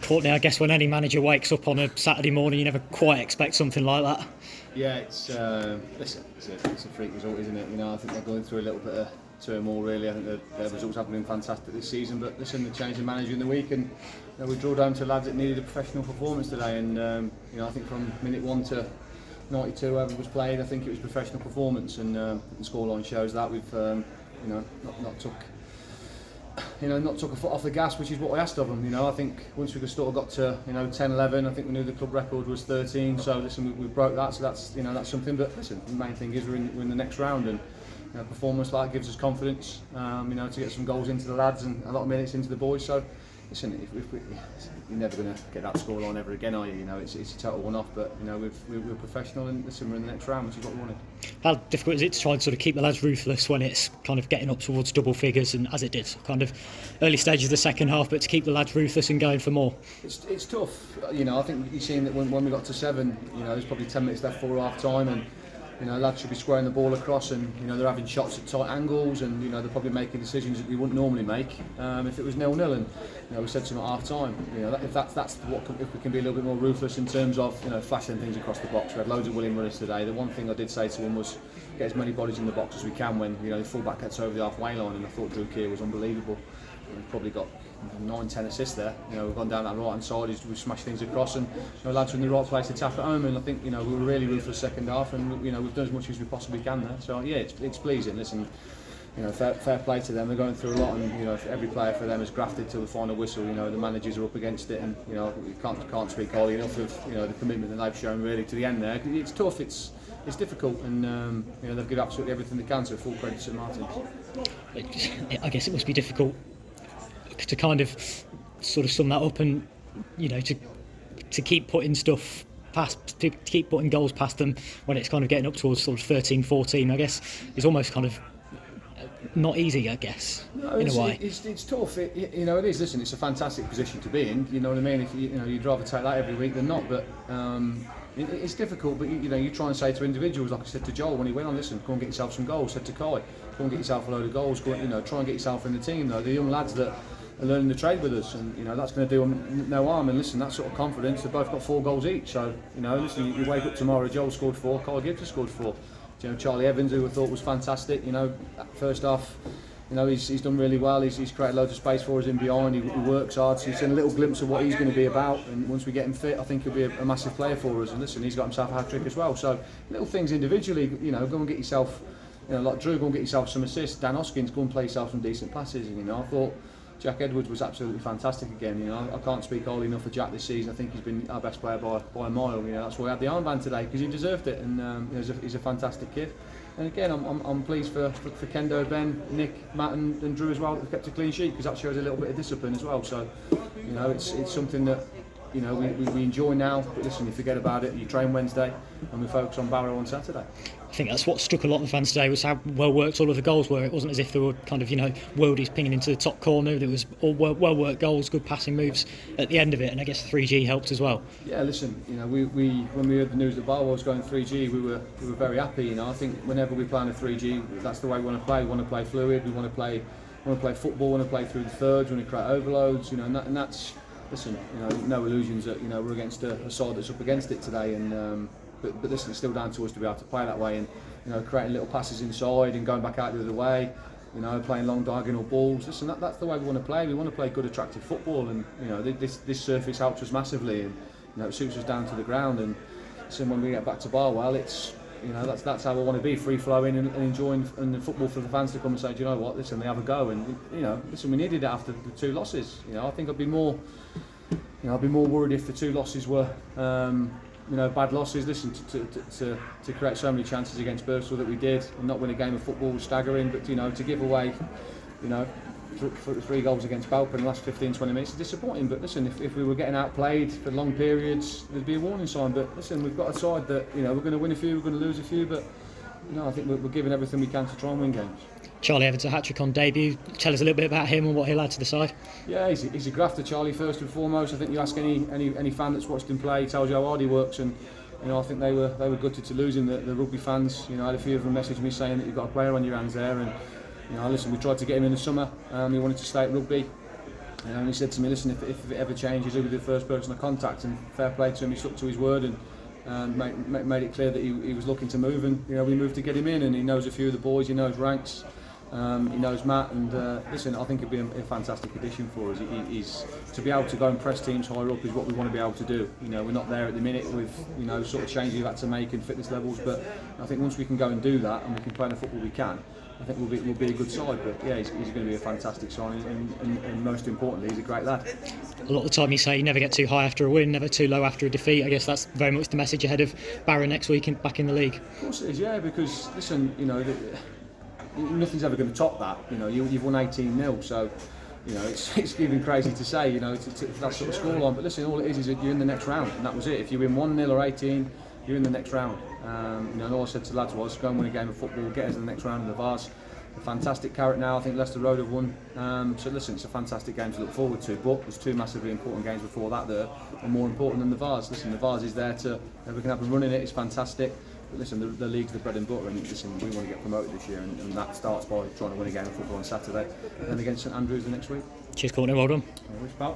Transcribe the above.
Courtney, I guess when any manager wakes up on a Saturday morning, you never quite expect something like that. Yeah, it's a freak result, isn't it? I think they're going through a little bit of turmoil. Really, I think their results haven't been fantastic this season. But listen, they changed the manager in the week, and we drew down to lads that needed a professional performance today. And I think from minute 1 to 92, whoever was played, I think it was professional performance, and the scoreline shows that we've not took a foot off the gas, which is what we asked of them. I think once we sort of got to 10, 11, I think we knew the club record was 13. So listen, we broke that, so that's something. But listen, the main thing is we're in the next round, and performance like gives us confidence. To get some goals into the lads and a lot of minutes into the boys. So listen, you're never going to get that scoreline ever again, are you? It's a total one-off, but we're professional, and listen, we're in the next round, which is what we wanted. How difficult is it to try and sort of keep the lads ruthless when it's kind of getting up towards double figures, and as it did, kind of early stages of the second half, but to keep the lads ruthless and going for more? It's tough. I think you've seen that when we got to 7, there's probably 10 minutes left for half time, and lads should be squaring the ball across, and they're having shots at tight angles, and they're probably making decisions that you wouldn't normally make if it was 0-0. And we said to them at half time, if we can be a little bit more ruthless in terms of flashing things across the box. We had loads of willing runners today. The one thing I did say to them was get as many bodies in the box as we can when the fullback gets over the halfway line, and I thought Drew Keir was unbelievable. We've probably got 9-10 assists there. We've gone down that right hand side, we've smashed things across, and lads are in the right place to tap it home. And I think we were really ruthless second half, and we've done as much as we possibly can there. So yeah, it's pleasing. Listen, fair play to them. They're going through a lot, and every player for them has grafted till the final whistle. The managers are up against it, and we can't speak highly enough of the commitment that they've shown really to the end there. It's tough, it's difficult, and they've given absolutely everything they can. So full credit to St Martin's. I guess it must be difficult to kind of sort of sum that up, and to keep putting stuff past, to keep putting goals past them when it's kind of getting up towards sort of 13, 14. I guess it's almost kind of not easy, I guess, in a way. It's tough. It is. Listen, it's a fantastic position to be in. You know what I mean? If you'd rather take that every week than not, but it's difficult. But you try and say to individuals, like I said to Joel when he went on, listen, go and get yourself some goals. Said to Kai, go and get yourself a load of goals. Go, try and get yourself in the team. The young lads that are learning the trade with us, and that's going to do them no harm. And listen, that sort of confidence, they've both got 4 goals each. So listen, you wake up tomorrow, Joel scored 4, Kyle Gibbs has scored 4. Charlie Evans, who I thought was fantastic. First half, he's done really well. He's created loads of space for us in behind. He works hard. So you've seen a little glimpse of what he's going to be about. And once we get him fit, I think he'll be a massive player for us. And listen, he's got himself a hat-trick as well. So little things individually, go and get yourself, like Drew, go and get yourself some assists. Dan Hoskins, go and play yourself some decent passes. And I thought Jack Edwards was absolutely fantastic again. I can't speak highly enough of Jack this season. I think he's been our best player by a mile. That's why we had the armband today, because he deserved it, and he's a fantastic kid. And again, I'm pleased for Kendo, Ben, Nick, Matt, and Drew as well. They've kept a clean sheet, because that shows a little bit of discipline as well. So it's something that we enjoy now. But listen, you forget about it. You train Wednesday, and we focus on Barrow on Saturday. I think that's what struck a lot of the fans today, was how well worked all of the goals were. It wasn't as if they were kind of worldies pinging into the top corner. There was all well worked goals, good passing moves at the end of it, and I guess 3G helped as well. Yeah, listen, we when we heard the news that Barrow was going 3G, we were very happy. I think whenever we play on a 3G, that's the way we want to play. We want to play fluid. We want to play football. We want to play through the thirds. We want to create overloads. And that's, listen, no illusions that we're against a side that's up against it today. And but listen, it's still down to us to be able to play that way, and creating little passes inside and going back out the other way. Playing long diagonal balls. Listen, that's the way we want to play. We want to play good, attractive football, and this surface helps us massively, and it suits us down to the ground. And so when we get back to Barwell, it's that's how we want to be, free flowing and enjoying, and the football for the fans to come and say, do you know what? Listen, they have a go, and listen, we needed it after the 2 losses. I think I'd be more worried if the 2 losses were bad losses. Listen, to create so many chances against Bristol that we did and not win a game of football was staggering. But to give away 3 goals against Belper in the last 15-20 minutes is disappointing. But listen, if we were getting outplayed for long periods, there'd be a warning sign. But listen, we've got a side that we're going to win a few, we're going to lose a few, but I think we're giving everything we can to try and win games. Charlie Evans, a hat-trick on debut. Tell us a little bit about him and what he'll add to the side. Yeah, he's a grafter, Charlie, first and foremost. I think you ask any fan that's watched him play, he tells you how hard he works, and I think they were gutted to lose him. The rugby fans, I had a few of them message me saying that you've got a player on your hands there, and listen, we tried to get him in the summer. He wanted to stay at rugby. And he said to me, listen, if it ever changes, he'll be the first person to contact. And fair play to him, he stuck to his word and made it clear that he was looking to move. And we moved to get him in, and he knows a few of the boys, he knows ranks. He knows Matt, and listen, I think it'd be a fantastic addition for us. He's to be able to go and press teams higher up is what we want to be able to do. We're not there at the minute with sort of changes we've had to make and fitness levels, but I think once we can go and do that and we can play the football we can, I think we'll be a good side. But yeah, he's going to be a fantastic signing, and most importantly, he's a great lad. A lot of the time you say you never get too high after a win, never too low after a defeat. I guess that's very much the message ahead of Barrow next week back in the league. Of course it is, yeah, because listen, nothing's ever going to top that. You've won 18-0, so it's even crazy to say, to that sort of scoreline. But listen, all it is that you're in the next round, and that was it. If you win 1-0 or 18, you're in the next round. And all I said to the lads was, go and win a game of football, get us in the next round of the Vase. A fantastic carrot now. I think Leicester Road have won. So listen, it's a fantastic game to look forward to. But there's two massively important games before that that are more important than the Vase. Listen, the Vase is there to, if we can have a run in it, it's fantastic. But listen, the league's the bread and butter, and listen, we want to get promoted this year, and that starts by trying to win a game of football on Saturday, and then against St Andrews the next week. Cheers, Courtney. Well done. Always, pal.